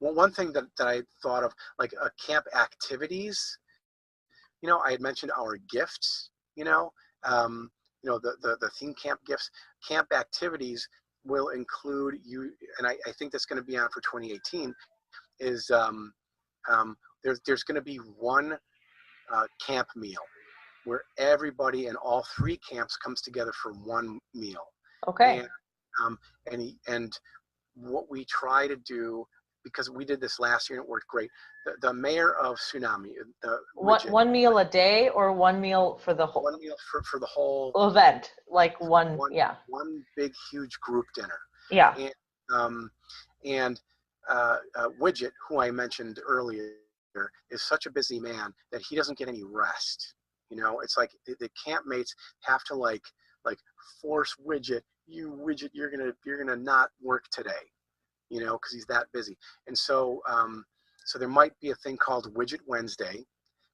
Well, one thing that I thought of, like camp activities, I had mentioned our gifts, um, the theme camp gifts. Camp activities will include you, and I think that's going to be on for 2018, is there's going to be one camp meal where everybody in all three camps comes together for one meal. Okay. And and what we try to do, because we did this last year and it worked great. The mayor of Tsunami, One meal a day, or one meal for the whole? One meal for the whole event, like one, yeah. One big huge group dinner. Yeah. And Widget, who I mentioned earlier, is such a busy man that he doesn't get any rest. It's like the campmates have to like force Widget, you're gonna not work today, because he's that busy. And so there might be a thing called Widget Wednesday,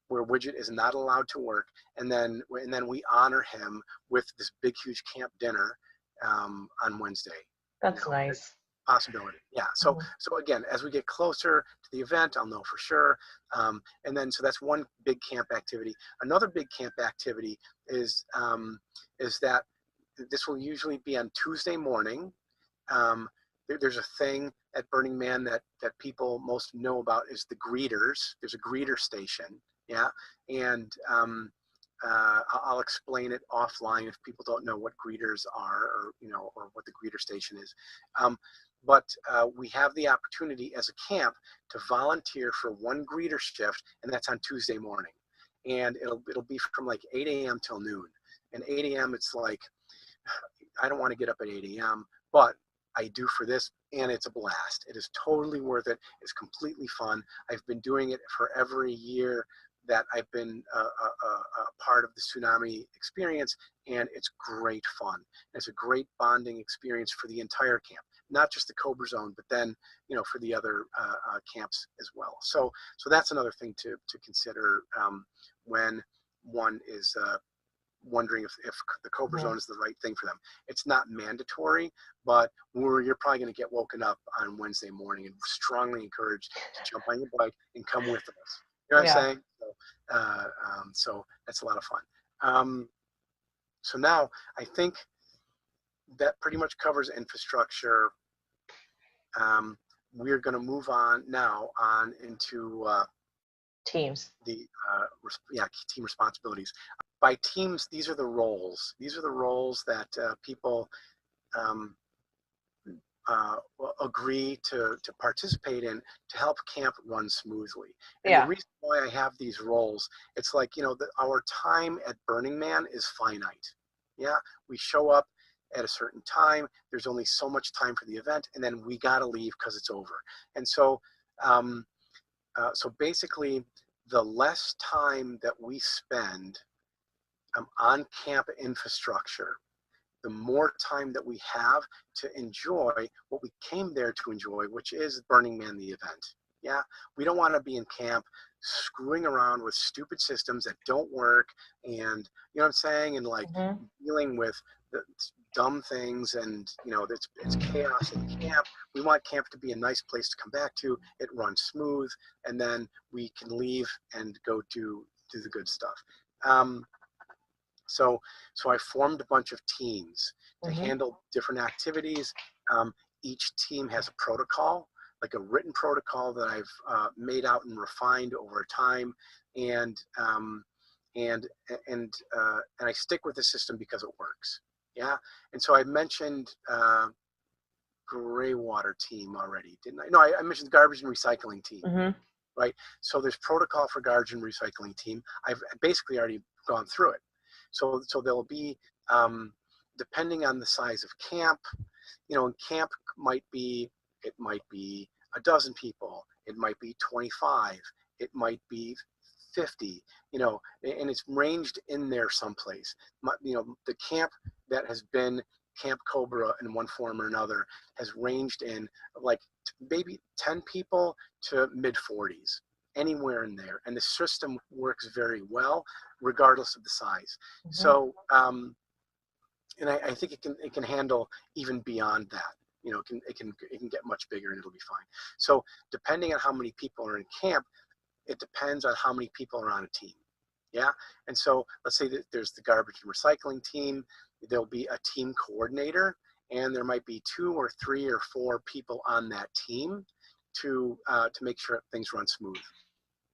where Widget is not allowed to work, and then we honor him with this big huge camp dinner on Wednesday. That's nice. Possibility, yeah. So again, as we get closer to the event, I'll know for sure. And then so that's one big camp activity. Another big camp activity is that this will usually be on Tuesday morning. There's a thing at Burning Man that people most know about, is the greeters. There's a greeter station, yeah, and I'll explain it offline if people don't know what greeters are, or what the greeter station is. But we have the opportunity as a camp to volunteer for one greeter shift, and that's on Tuesday morning. And it'll be from like 8 a.m. till noon. And 8 a.m. it's like, I don't want to get up at 8 a.m., but I do for this, and it's a blast. It is totally worth it. It's completely fun. I've been doing it for every year that I've been a part of the Tsunami experience, and it's great fun. It's a great bonding experience for the entire camp, not just the Cobrazone, but then for the other camps as well. So that's another thing to consider when one is wondering if the Cobrazone is the right thing for them. It's not mandatory, but you're probably going to get woken up on Wednesday morning, and strongly encouraged to jump on your bike and come with us. You know what I'm saying? So that's a lot of fun. So now I think that pretty much covers infrastructure. We're going to move on into teams. The team responsibilities. By teams, these are the roles. These are the roles that people agree to participate in to help camp run smoothly. And the reason why I have these roles, it's like, our time at Burning Man is finite. Yeah, we show up at a certain time. There's only so much time for the event, and then we gotta leave because it's over. And so, so basically, the less time that we spend on camp infrastructure, the more time that we have to enjoy what we came there to enjoy, which is Burning Man, the event. Yeah, we don't want to be in camp screwing around with stupid systems that don't work, and you know what I'm saying, and like dealing with the dumb things, and it's chaos in camp. We want camp to be a nice place to come back to. It runs smooth, and then we can leave and go do the good stuff. So I formed a bunch of teams to handle different activities. Each team has a protocol, like a written protocol that I've made out and refined over time, and I stick with the system because it works. Yeah, and so I mentioned gray water team already, didn't I? No, I mentioned garbage and recycling team. Right. So there's protocol for garbage and recycling team. I've basically already gone through it. So there'll be, depending on the size of camp, camp might be a dozen people, it might be 25, it might be 50, and it's ranged in there someplace. The camp that has been Camp Cobra in one form or another has ranged in like maybe 10 people to mid 40s. Anywhere in there, and the system works very well regardless of the size. So and I think it can handle even beyond that. it can get much bigger and it'll be fine. So depending on how many people are in camp, it depends on how many people are on a team. Yeah. And so let's say that there's the garbage and recycling team. There'll be a team coordinator, and there might be 2 or 3 or 4 people on that team to make sure things run smooth.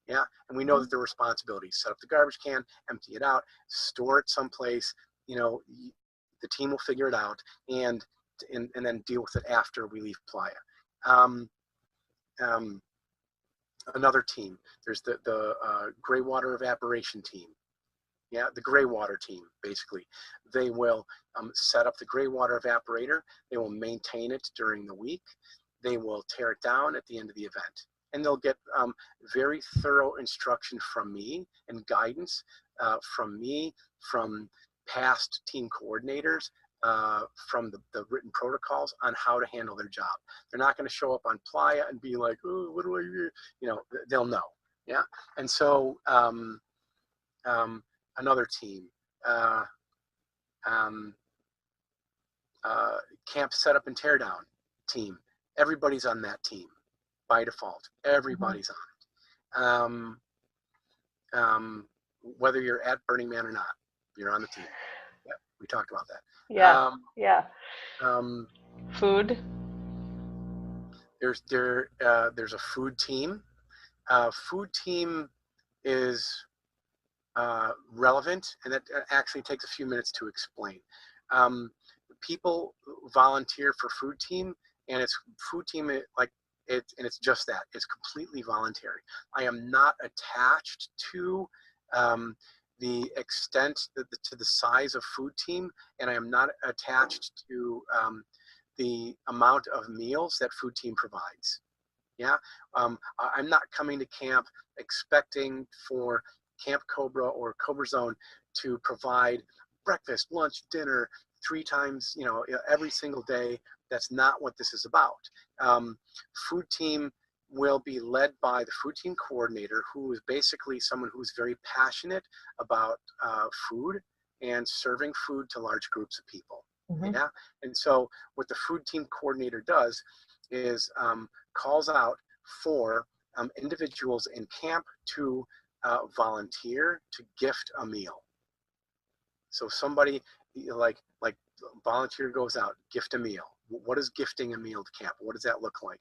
Yeah. And we know that the responsibility: set up the garbage can, empty it out, store it someplace. The team will figure it out, and then deal with it after we leave Playa. Another team, there's the gray water evaporation team. Yeah, the gray water team, basically. They will set up the gray water evaporator. They will maintain it during the week. They will tear it down at the end of the event. And they'll get very thorough instruction from me and guidance from past team coordinators, from the written protocols on how to handle their job. They're not going to show up on Playa and be like, oh, what do I do? They'll know. Yeah. And so another team, camp setup and tear down team. Everybody's on that team by default. Everybody's on it. Whether you're at Burning Man or not, you're on the team. Yeah, we talked about that. Yeah. Yeah. Food. There's a food team. Food team is relevant, and that actually takes a few minutes to explain. People volunteer for food team, and it's food team and it's just that. It's completely voluntary. I am not attached to the extent to the size of food team, and I am not attached to the amount of meals that food team provides. Yeah, I'm not coming to camp expecting for Camp Cobra or Cobrazone to provide breakfast, lunch, dinner 3 times, every single day. That's not what this is about. Food team will be led by the food team coordinator, who is basically someone who's very passionate about food and serving food to large groups of people. Yeah. And so what the food team coordinator does is calls out for individuals in camp to volunteer to gift a meal. So somebody like volunteer goes out, gift a meal. What is gifting a meal to camp? What does that look like?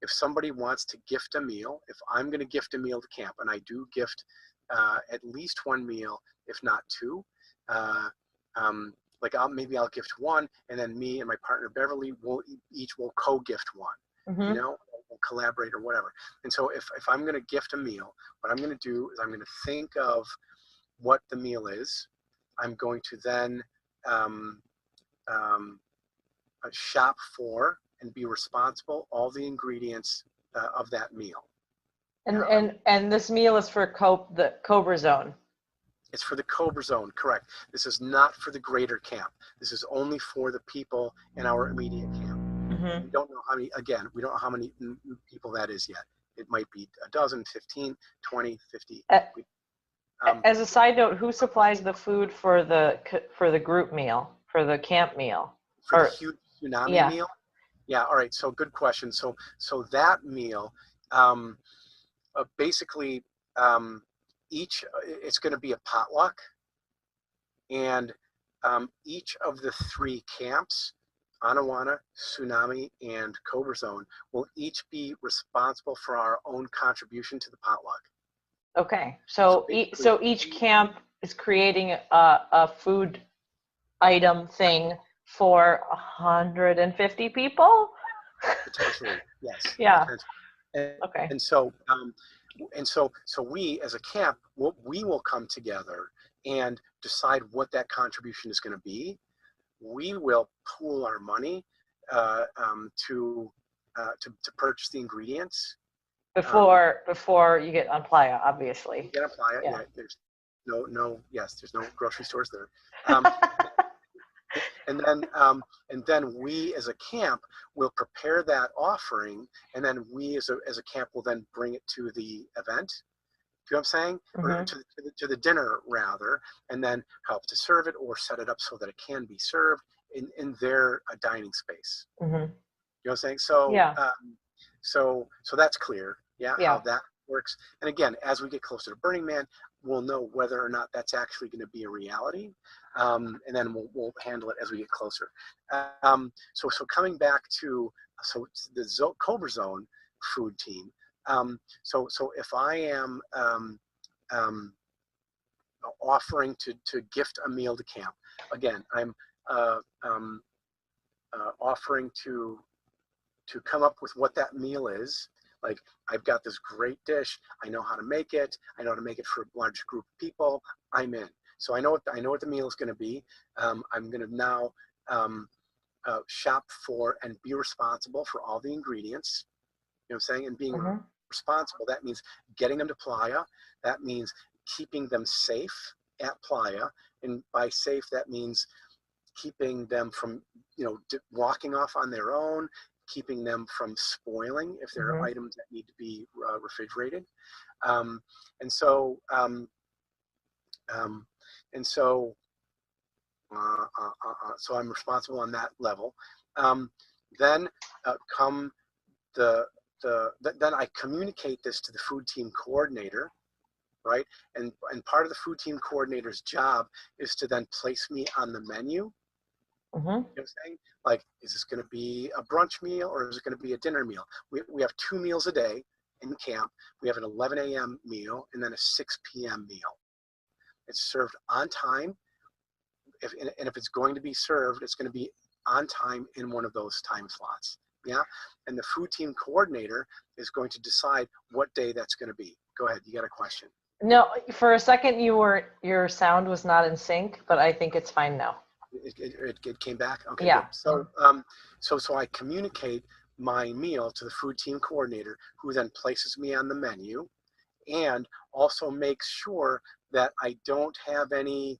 If somebody wants to gift a meal, if I'm going to gift a meal to camp, and I do gift at least 1 meal, if not 2, maybe I'll gift 1, and then me and my partner Beverly will co-gift 1. We'll collaborate or whatever. And so if I'm going to gift a meal, what I'm going to do is I'm going to think of what the meal is. I'm going to then shop for and be responsible all the ingredients of that meal. And this meal is for the Cobrazone. It's for the Cobrazone, correct. This is not for the greater camp. This is only for the people in our immediate camp. We don't know how many, we don't know how many people that is yet. It might be a dozen, 15, 20, 50. As a side note, who supplies the food for the group meal, for the camp meal? For the huge tsunami meal? Yeah, all right, so good question. So that meal, basically, it's going to be a potluck, and each of the 3 camps, Anawana, Tsunami, and Cobrazone, will each be responsible for our own contribution to the potluck. Okay, so each camp is creating a food item thing for 150 people? Potentially, yes. Yeah. Okay. And so we as a camp, we will come together and decide what that contribution is going to be. We will pool our money to purchase the ingredients before you get on Playa, obviously. You get on Playa. Yeah. There's there's no grocery stores there. And then we as a camp will prepare that offering, and then we as a camp will then bring it to the event. Do you know what I'm saying? Or to the dinner rather, and then help to serve it or set it up so that it can be served, in their dining space. Mm-hmm. You know what I'm saying? So, Yeah. so that's clear. Yeah, how Yeah. that works. And again, as we get closer to Burning Man, we'll know whether or not that's actually going to be a reality, and then we'll handle it as we get closer. So coming back to the Cobrazone food team. So if I am um, offering to gift a meal to camp, again, I'm uh, um, offering to come up with what that meal is. Like, I've got this great dish. I know how to make it. I know how to make it for a large group of people. I'm in. So I know what the meal is going to be. I'm going to now shop for and be responsible for all the ingredients. You know what I'm saying? And being Mm-hmm. responsible, that means getting them to Playa. That means keeping them safe at Playa. And by safe, that means keeping them from, walking off on their own, keeping them from spoiling if there are Mm-hmm. items that need to be refrigerated. Um, and so, um, um, and so, so I'm responsible on that level. Um, then come the then I communicate this to the food team coordinator, right? And part of the food team coordinator's job is to then place me on the menu. Mm-hmm. You know what I'm saying? Like, is this going to be a brunch meal or is it going to be a dinner meal? We have 2 meals a day in camp. We have an 11 a.m. meal and then a 6 p.m. meal. It's served on time. And if it's going to be served, it's going to be on time in one of those time slots. Yeah. And the food team coordinator is going to decide what day that's going to be. Go ahead. You got a question? No, for a second your sound was not in sync, but I think it's fine now. It came back. Okay, Yeah. good. So I communicate my meal to the food team coordinator, who then places me on the menu, and also makes sure that I don't have any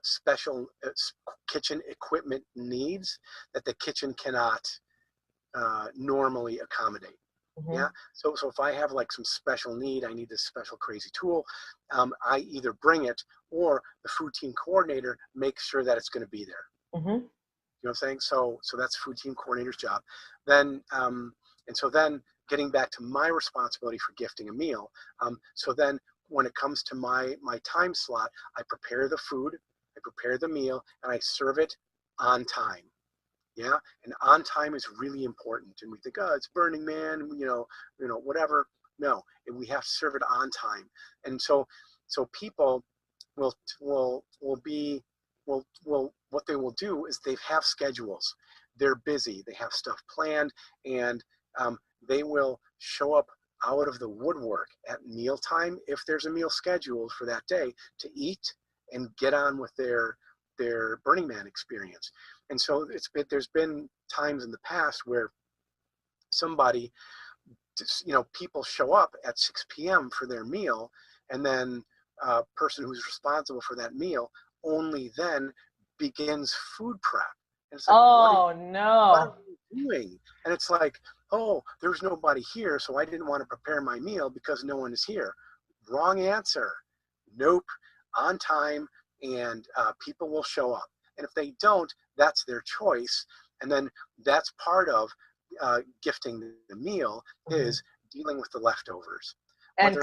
special kitchen equipment needs that the kitchen cannot normally accommodate. Mm-hmm. Yeah. So if I have like some special need, I need this special crazy tool, I either bring it or the food team coordinator makes sure that it's going to be there. Mm-hmm. You know what I'm saying? So that's food team coordinator's job. Then and so then getting back to my responsibility for gifting a meal. So then when it comes to my time slot, I prepare the food, I prepare the meal, and I serve it on time. Yeah, and on time is really important. And we think, oh, it's Burning Man, whatever. No, and we have to serve it on time. And so people will be will what they will do is they have schedules. They're busy. They have stuff planned, and they will show up out of the woodwork at mealtime if there's a meal scheduled for that day to eat and get on with their Burning Man experience. And so there's been times in the past where somebody, people show up at 6 p.m. for their meal, and then a person who's responsible for that meal only then begins food prep. And it's like, Oh what no. are you doing? And it's like, oh, there's nobody here, so I didn't want to prepare my meal because no one is here. Wrong answer. Nope. On time, and people will show up. And if they don't, that's their choice. And then that's part of gifting the meal is dealing with the leftovers. And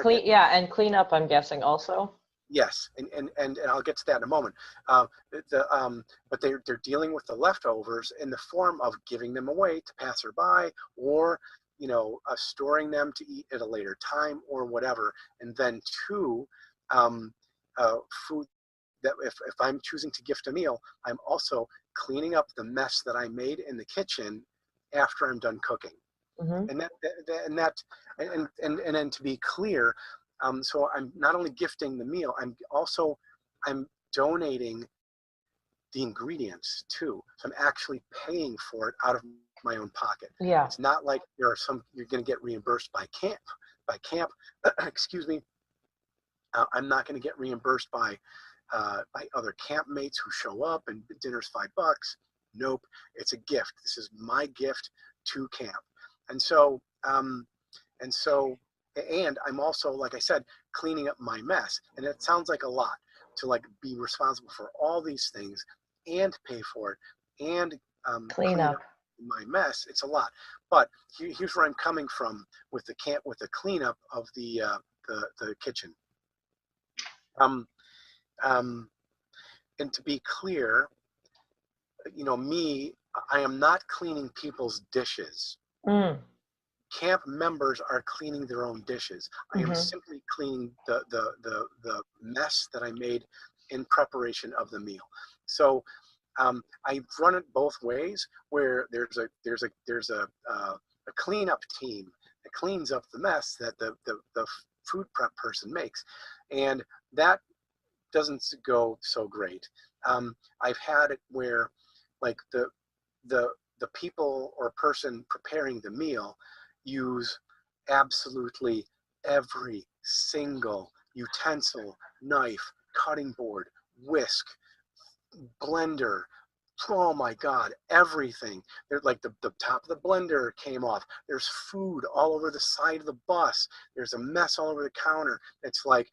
clean up, I'm guessing also. Yes, and I'll get to that in a moment. But they're dealing with the leftovers in the form of giving them away to passerby, or storing them to eat at a later time or whatever. And then two, food that if I'm choosing to gift a meal, I'm also cleaning up the mess that I made in the kitchen after I'm done cooking. Mm-hmm. And then to be clear, so I'm not only gifting the meal, I'm donating the ingredients too. So I'm actually paying for it out of my own pocket. Yeah. It's not like you're going to get reimbursed by camp. Excuse me. I'm not going to get reimbursed by other campmates who show up and dinner's $5. Nope, it's a gift. This is my gift to camp. And so, and I'm also, like I said, cleaning up my mess. And it sounds like a lot to like be responsible for all these things and pay for it and Clean clean up. up my mess. It's a lot. But here's where I'm coming from with the cleanup of the kitchen. Um, um, and to be clear, I am not cleaning people's dishes. Mm. Camp members are cleaning their own dishes. I am Mm-hmm. simply cleaning the mess that I made in preparation of the meal. So I've run it both ways, where there's a cleanup team that cleans up the mess that the food prep person makes, and that doesn't go so great. I've had it where, like, the the people or person preparing the meal use absolutely every single utensil, knife, cutting board, whisk, blender. Oh my God, everything. There's like the top of the blender came off. There's food all over the side of the bus. There's a mess all over the counter. It's like,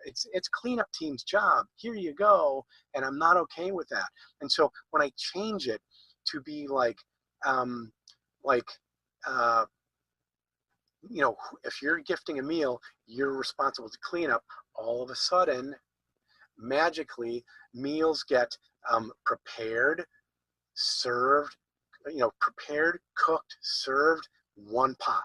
it's cleanup team's job. Here you go. And I'm not okay with that. And so when I change it to be um, like, uh, if you're gifting a meal, you're responsible to clean up. All of a sudden, magically, meals get prepared, served, prepared, cooked, served, one pot,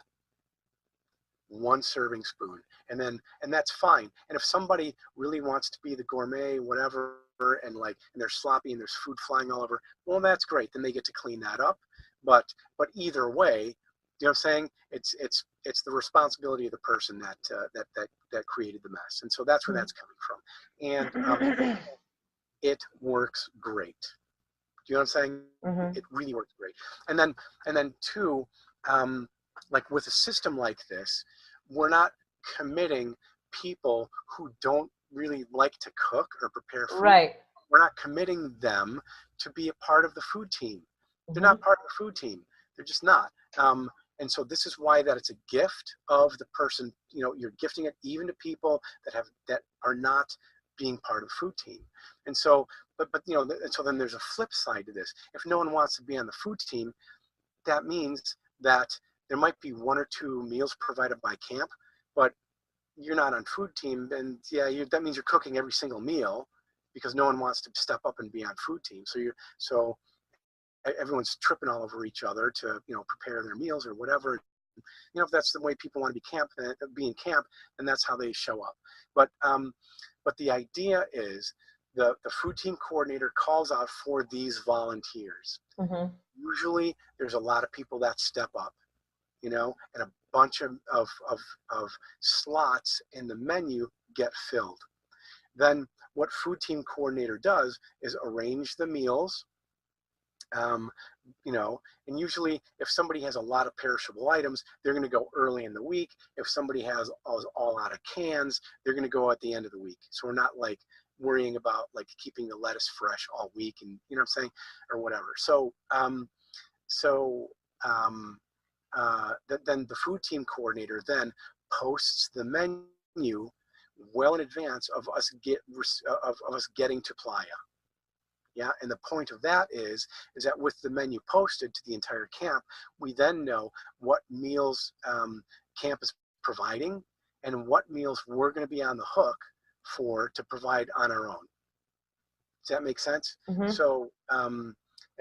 one serving spoon, and that's fine. And if somebody really wants to be the gourmet, whatever, and they're sloppy and there's food flying all over, well, that's great. Then they get to clean that up. But either way, you know what I'm saying? It's the responsibility of the person that created the mess, and so that's where that's coming from. And it works great. Do you know what I'm saying? Mm-hmm. It really works great. And then two, like with a system like this, we're not committing people who don't really like to cook or prepare food. Right. We're not committing them to be a part of the food team. They're Mm-hmm. not part of the food team. They're just not. And so this is why that it's a gift of the person. You're gifting it even to people that are not being part of the food team. And so, and so then there's a flip side to this. If no one wants to be on the food team, that means that there might be one or two meals provided by camp, but you're not on food team, and that means you're cooking every single meal because no one wants to step up and be on food team. So everyone's tripping all over each other to prepare their meals or whatever. If that's the way people want to be in camp, then that's how they show up. But the idea is the food team coordinator calls out for these volunteers. Mm-hmm. Usually there's a lot of people that step up, and a bunch of slots in the menu get filled. Then what food team coordinator does is arrange the meals. Um, and usually if somebody has a lot of perishable items, they're going to go early in the week. If somebody has all out of cans, they're going to go at the end of the week. So we're not like worrying about like keeping the lettuce fresh all week, and what I'm saying, or whatever. Then the food team coordinator then posts the menu well in advance of us getting to Playa. Yeah, and the point of that is that with the menu posted to the entire camp, we then know what meals camp is providing and what meals we're going to be on the hook to provide on our own. Does that make sense? Mm-hmm. So, and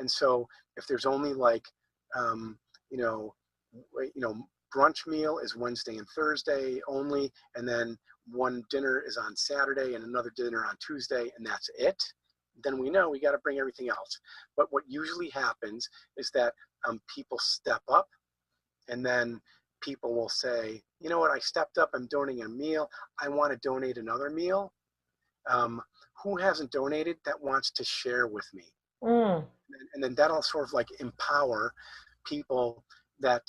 so if there's only like, um, you know, brunch meal is Wednesday and Thursday only, and then one dinner is on Saturday and another dinner on Tuesday, and that's it, then we know we got to bring everything else. But what usually happens is that people step up, and then people will say, you know what, I stepped up, I'm donating a meal, I want to donate another meal. Who hasn't donated that wants to share with me? Mm. And then that'll sort of like empower people that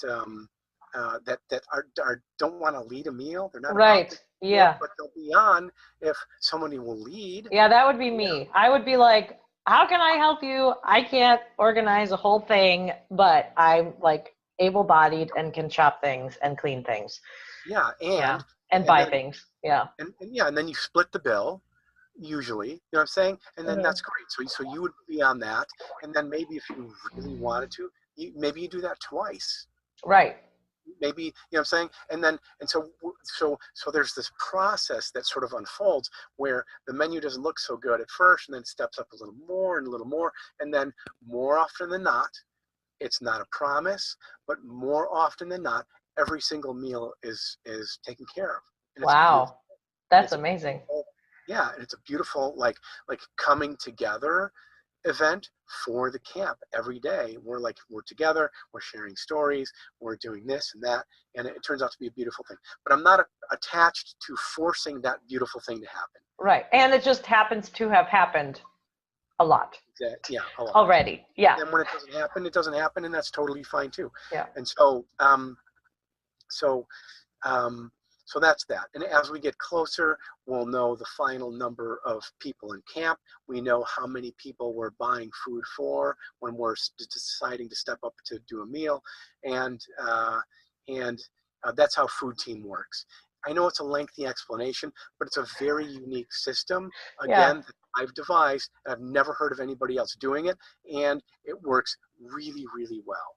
don't want to lead a meal. They're not Right. about the meal, Yeah. but they'll be on if somebody will lead. Yeah, that would be me. I would be like, how can I help you? I can't organize a whole thing, but I'm like able-bodied and can chop things and clean things. Yeah, Yeah. and And buy things. Yeah. and then you split the bill. usually, you know what I'm saying? And then Mhm. that's great. So you would be on that. And then maybe if you really wanted to, maybe you do that twice. Right. Maybe, you know what I'm saying? And then, and so there's this process that sort of unfolds where the menu doesn't look so good at first and then steps up a little more and a little more. And then more often than not, it's not a promise, but more often than not, every single meal is taken care of. And it's a beautiful, Wow. and That's it's a amazing. beautiful, yeah, and it's a beautiful like coming together event for the camp every day. We're together, we're sharing stories, we're doing this and that, and it turns out to be a beautiful thing. But I'm not attached to forcing that beautiful thing to happen. Right. And it just happens to have happened a lot Yeah, a lot. already. Yeah. And when it doesn't happen, and that's totally fine too. Yeah. And so Um, so that's that. And as we get closer, we'll know the final number of people in camp. We know how many people we're buying food for when we're deciding to step up to do a meal, and that's how food team works. I know it's a lengthy explanation, but it's a very unique system. Yeah. Again, that I've devised, and I've never heard of anybody else doing it, and it works really, really well.